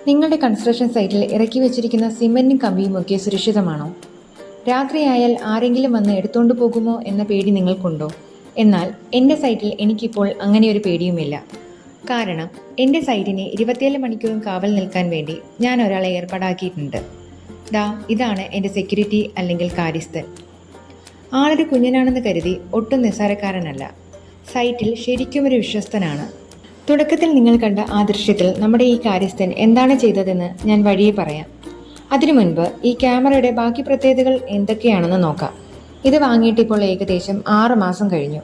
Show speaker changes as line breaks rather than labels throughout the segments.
നിങ്ങളുടെ കൺസ്ട്രക്ഷൻ സൈറ്റിൽ ഇറക്കി വെച്ചിരിക്കുന്ന സിമെന്റും കമ്പിയുമൊക്കെ സുരക്ഷിതമാണോ? രാത്രിയായാൽ ആരെങ്കിലും വന്ന് എടുത്തോണ്ട് പോകുമോ എന്ന പേടി നിങ്ങൾക്കുണ്ടോ? എന്നാൽ എൻ്റെ സൈറ്റിൽ എനിക്കിപ്പോൾ അങ്ങനെ ഒരു പേടിയുമില്ല. കാരണം എൻ്റെ സൈറ്റിനെ 24 മണിക്കൂറും കാവൽ നിൽക്കാൻ വേണ്ടി ഞാൻ ഒരാളെ ഏർപ്പാടാക്കിയിട്ടുണ്ട്. ഇതാണ് എൻ്റെ സെക്യൂരിറ്റി അല്ലെങ്കിൽ കാര്യസ്ഥൻ. ആളൊരു കുഞ്ഞനാണെന്ന് കരുതി ഒട്ടും നിസ്സാരക്കാരനല്ല. സൈറ്റിൽ ശരിക്കും ഒരു വിശ്വസ്തനാണ്. തുടക്കത്തിൽ നിങ്ങൾ കണ്ട ആ ദൃശ്യത്തിൽ നമ്മുടെ ഈ കാര്യസ്ഥൻ എന്താണ് ചെയ്തതെന്ന് ഞാൻ വഴിയെ പറയാം. അതിനു മുൻപ് ഈ ക്യാമറയുടെ ബാക്കി പ്രത്യേകതകൾ എന്തൊക്കെയാണെന്ന് നോക്കാം. ഇത് വാങ്ങിയിട്ട് ഇപ്പോൾ ഏകദേശം 6 മാസം കഴിഞ്ഞു.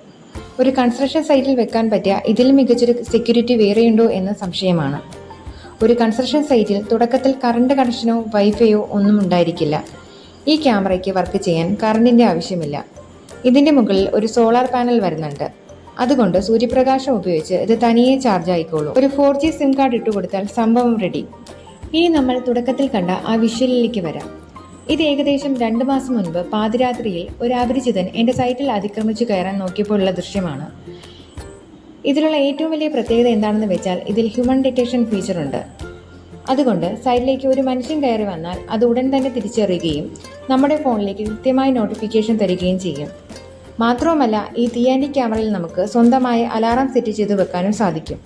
ഒരു കൺസ്ട്രക്ഷൻ സൈറ്റിൽ വെക്കാൻ പറ്റിയ ഇതിലും മികച്ചൊരു സെക്യൂരിറ്റി വേറെയുണ്ടോ എന്ന് സംശയമാണ്. ഒരു കൺസ്ട്രക്ഷൻ സൈറ്റിൽ തുടക്കത്തിൽ കറണ്ട് കണക്ഷനോ വൈഫൈയോ ഒന്നും ഉണ്ടായിരിക്കില്ല. ഈ ക്യാമറയ്ക്ക് വർക്ക് ചെയ്യാൻ കറണ്ടിൻ്റെ ആവശ്യമില്ല. ഇതിൻ്റെ മുകളിൽ ഒരു സോളാർ പാനൽ വരുന്നുണ്ട്. അതുകൊണ്ട് സൂര്യപ്രകാശം ഉപയോഗിച്ച് ഇത് തനിയെ ചാർജ് ആയിക്കോളൂ. ഒരു 4G സിം കാർഡ് ഇട്ടുകൊടുത്താൽ സംഭവം റെഡി. ഇനി നമ്മൾ തുടക്കത്തിൽ കണ്ട ആ വിഷ്വലിലേക്ക് വരാം. ഇത് ഏകദേശം 2 മാസം മുൻപ് പാതിരാത്രിയിൽ ഒരു അപരിചിതൻ എൻ്റെ സൈറ്റിൽ അതിക്രമിച്ചു കയറാൻ നോക്കിയപ്പോഴുള്ള ദൃശ്യമാണ്. ഇതിലുള്ള ഏറ്റവും വലിയ പ്രത്യേകത എന്താണെന്ന് വെച്ചാൽ ഇതിൽ ഹ്യൂമൻ ഡിറ്റക്ഷൻ ഫീച്ചർ ഉണ്ട്. അതുകൊണ്ട് സൈറ്റിലേക്ക് ഒരു മനുഷ്യൻ കയറി വന്നാൽ അത് ഉടൻ തന്നെ തിരിച്ചറിയുകയും നമ്മുടെ ഫോണിലേക്ക് കൃത്യമായി നോട്ടിഫിക്കേഷൻ തരികയും ചെയ്യും. മാത്രവുമല്ല, ഈ തീയാൻഡി ക്യാമറയിൽ നമുക്ക് സ്വന്തമായി അലാറം സെറ്റ് ചെയ്ത് വെക്കാനും സാധിക്കും.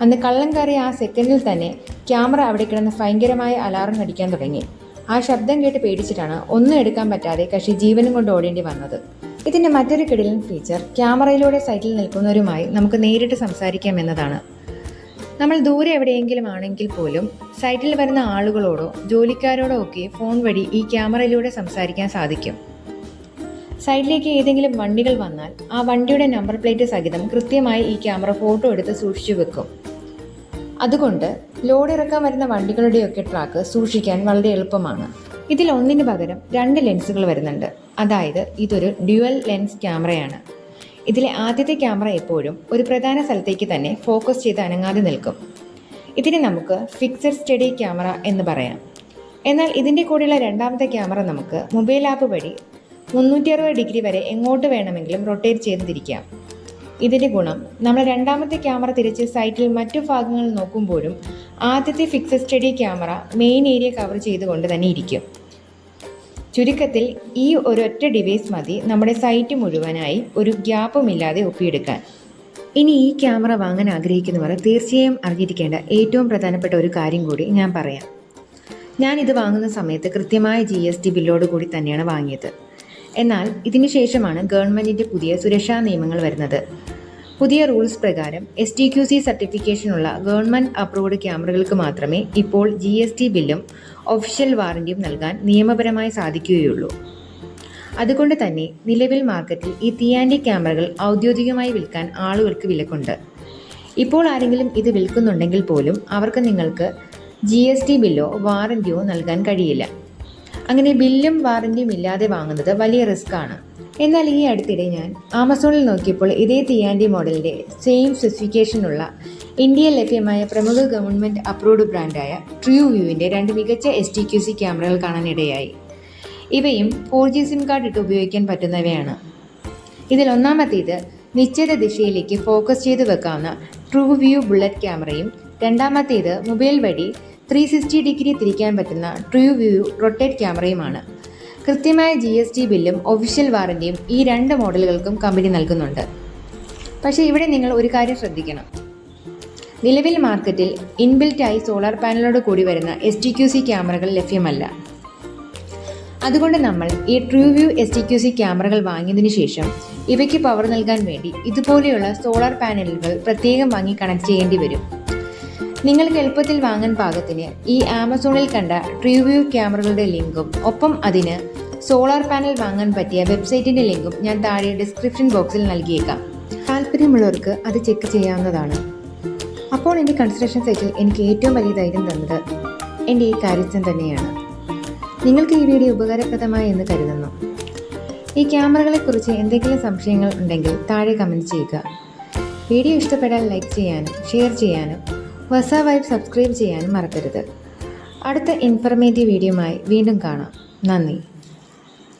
അന്ന് കള്ളം കയറിയ ആ സെക്കൻഡിൽ തന്നെ ക്യാമറ അവിടെ കിടന്ന് ഭയങ്കരമായ അലാറം അടിക്കാൻ തുടങ്ങി. ആ ശബ്ദം കേട്ട് പേടിച്ചിട്ടാണ് ഒന്നും എടുക്കാൻ പറ്റാതെ കക്ഷി ജീവനും കൊണ്ട് ഓടേണ്ടി വന്നത്. ഇതിൻ്റെ മറ്റൊരു കിടിലൻ ഫീച്ചർ ക്യാമറയിലൂടെ സൈറ്റിൽ നിൽക്കുന്നവരുമായി നമുക്ക് നേരിട്ട് സംസാരിക്കാം എന്നതാണ്. നമ്മൾ ദൂരെ എവിടെയെങ്കിലും ആണെങ്കിൽ പോലും സൈറ്റിൽ വരുന്ന ആളുകളോടോ ജോലിക്കാരോടോ ഒക്കെ ഫോൺ വഴി ഈ ക്യാമറയിലൂടെ സംസാരിക്കാൻ സാധിക്കും. സൈഡിലേക്ക് ഏതെങ്കിലും വണ്ടികൾ വന്നാൽ ആ വണ്ടിയുടെ നമ്പർ പ്ലേറ്റ് സഹിതം കൃത്യമായി ഈ ക്യാമറ ഫോട്ടോ എടുത്ത് സൂക്ഷിച്ചു വെക്കും. അതുകൊണ്ട് ലോഡ് ഇറക്കാൻ വരുന്ന വണ്ടികളുടെയൊക്കെ ട്രാക്ക് സൂക്ഷിക്കാൻ വളരെ എളുപ്പമാണ്. ഇതിൽ ഒന്നിന് പകരം 2 ലെൻസുകൾ വരുന്നുണ്ട്. അതായത് ഇതൊരു ഡ്യുവൽ ലെൻസ് ക്യാമറയാണ്. ഇതിലെ ആദ്യത്തെ ക്യാമറ എപ്പോഴും ഒരു പ്രധാന സ്ഥലത്തേക്ക് തന്നെ ഫോക്കസ് ചെയ്ത് അനങ്ങാതെ നിൽക്കും. ഇതിനെ നമുക്ക് ഫിക്സഡ് സ്റ്റഡി ക്യാമറ എന്ന് പറയാം. എന്നാൽ ഇതിൻ്റെ കൂടെയുള്ള രണ്ടാമത്തെ ക്യാമറ നമുക്ക് മൊബൈൽ ആപ്പ് വഴി 360 ഡിഗ്രി വരെ എങ്ങോട്ട് വേണമെങ്കിലും റൊട്ടേറ്റ് ചെയ്ത് തിരിക്കാം. ഇതിൻ്റെ ഗുണം നമ്മൾ രണ്ടാമത്തെ ക്യാമറ തിരിച്ച് സൈറ്റിൽ മറ്റു ഭാഗങ്ങൾ നോക്കുമ്പോഴും ആദ്യത്തെ fixed study camera main area cover ചെയ്തുകൊണ്ട് തന്നെ ഇരിക്കും. ചുരുക്കത്തിൽ ഈ ഒരൊറ്റ ഡിവൈസ് മതി നമ്മുടെ സൈറ്റ് മുഴുവനായി ഒരു ഗ്യാപ്പുമില്ലാതെ ഒപ്പിയെടുക്കാൻ. ഇനി ഈ ക്യാമറ വാങ്ങാൻ ആഗ്രഹിക്കുന്നവർ തീർച്ചയായും അറിഞ്ഞിരിക്കേണ്ട ഏറ്റവും പ്രധാനപ്പെട്ട ഒരു കാര്യം കൂടി ഞാൻ പറയാം. ഞാനിത് വാങ്ങുന്ന സമയത്ത് കൃത്യമായ GST ബില്ലോട് കൂടി തന്നെയാണ് വാങ്ങിയത്. എന്നാൽ ഇതിനു ശേഷമാണ് ഗവൺമെൻറ്റിൻ്റെ പുതിയ സുരക്ഷാ നിയമങ്ങൾ വരുന്നത്. പുതിയ റൂൾസ് പ്രകാരം STQC സർട്ടിഫിക്കേഷനുള്ള ഗവൺമെൻറ് അപ്രൂവ്ഡ് ക്യാമറകൾക്ക് മാത്രമേ ഇപ്പോൾ GST ബില്ലും ഒഫീഷ്യൽ വാറൻറ്റിയും നൽകാൻ നിയമപരമായി സാധിക്കുകയുള്ളൂ. അതുകൊണ്ട് തന്നെ നിലവിൽ മാർക്കറ്റിൽ ഈ തീയാൻഡി ക്യാമറകൾ ഔദ്യോഗികമായി വിൽക്കാൻ ആളുകൾക്ക് വിലക്കുണ്ട്. ഇപ്പോൾ ആരെങ്കിലും ഇത് വിൽക്കുന്നുണ്ടെങ്കിൽ പോലും അവർക്ക് നിങ്ങൾക്ക് GST ബില്ലോ വാറൻറ്റിയോ നൽകാൻ കഴിയില്ല. അങ്ങനെ ബില്ലും വാറൻറ്റിയും ഇല്ലാതെ വാങ്ങുന്നത് വലിയ റിസ്ക് ആണ്. എന്നാൽ ഈ അടുത്തിടെ ഞാൻ ആമസോണിൽ നോക്കിയപ്പോൾ ഇതേ തീയാൻഡി മോഡലിൻ്റെ സെയിം സ്പെസിഫിക്കേഷനുള്ള ഇന്ത്യയിൽ ലഭ്യമായ പ്രമുഖ ഗവൺമെൻറ് അപ്രൂവ്ഡ് ബ്രാൻഡായ ട്രൂവ്യൂവിൻ്റെ 2 മികച്ച STQC ക്യാമറകൾ കാണാനിടയായി. ഇവയും 4G സിം കാർഡ് ഇട്ട് ഉപയോഗിക്കാൻ പറ്റുന്നവയാണ്. ഇതിൽ ഒന്നാമത്തേത് നിശ്ചിത ദിശയിലേക്ക് ഫോക്കസ് ചെയ്ത് വെക്കാവുന്ന ട്രൂവ്യൂ ബുള്ളറ്റ് ക്യാമറയും രണ്ടാമത്തേത് മൊബൈൽ വഴി 360 ഡിഗ്രി തിരിക്കാൻ പറ്റുന്ന ട്രൂവ്യൂ റൊട്ടേറ്റ് ക്യാമറയുമാണ്. കൃത്യമായ GST ബില്ലും ഒഫീഷ്യൽ വാറൻറ്റിയും ഈ 2 മോഡലുകൾക്കും കമ്പനി നൽകുന്നുണ്ട്. പക്ഷേ ഇവിടെ നിങ്ങൾ ഒരു കാര്യം ശ്രദ്ധിക്കണം. നിലവിൽ മാർക്കറ്റിൽ ഇൻബിൽറ്റായി സോളാർ പാനലോട് കൂടി വരുന്ന STQC ക്യാമറകൾ ലഭ്യമല്ല. അതുകൊണ്ട് നമ്മൾ ഈ ട്രൂവ്യൂ STQC ക്യാമറകൾ വാങ്ങിയതിനു ശേഷം ഇവയ്ക്ക് പവർ നൽകാൻ വേണ്ടി ഇതുപോലെയുള്ള സോളാർ പാനലുകൾ പ്രത്യേകം വാങ്ങി കണക്ട് ചെയ്യേണ്ടി വരും. നിങ്ങൾക്ക് എളുപ്പത്തിൽ വാങ്ങാൻ പാകത്തിന് ഈ ആമസോണിൽ കണ്ട ട്രൂവ്യൂ ക്യാമറകളുടെ ലിങ്കും ഒപ്പം അതിന് സോളാർ പാനൽ വാങ്ങാൻ പറ്റിയ വെബ്സൈറ്റിൻ്റെ ലിങ്കും ഞാൻ താഴെ ഡിസ്ക്രിപ്ഷൻ ബോക്സിൽ നൽകിയേക്കാം. താല്പര്യമുള്ളവർക്ക് അത് ചെക്ക് ചെയ്യാവുന്നതാണ്. അപ്പോൾ എൻ്റെ കൺസ്ട്രക്ഷൻ സൈറ്റിൽ എനിക്ക് ഏറ്റവും വലിയ ധൈര്യം തന്നത് എൻ്റെ ഈ കാര്യസ്ഥൻ തന്നെയാണ്. നിങ്ങൾക്ക് ഈ വീഡിയോ ഉപകാരപ്രദമായി എന്ന് കരുതുന്നു. ഈ ക്യാമറകളെക്കുറിച്ച് എന്തെങ്കിലും സംശയങ്ങൾ ഉണ്ടെങ്കിൽ താഴെ കമൻറ്റ് ചെയ്യുക. വീഡിയോ ഇഷ്ടപ്പെട്ടാൽ ലൈക്ക് ചെയ്യാനും ഷെയർ ചെയ്യാനും വസ വൈബ് സബ്സ്ക്രൈബ് ചെയ്യാനും മറക്കരുത്. അടുത്ത ഇൻഫർമേറ്റീവ് വീഡിയോയുമായി വീണ്ടും കാണാം. നന്ദി.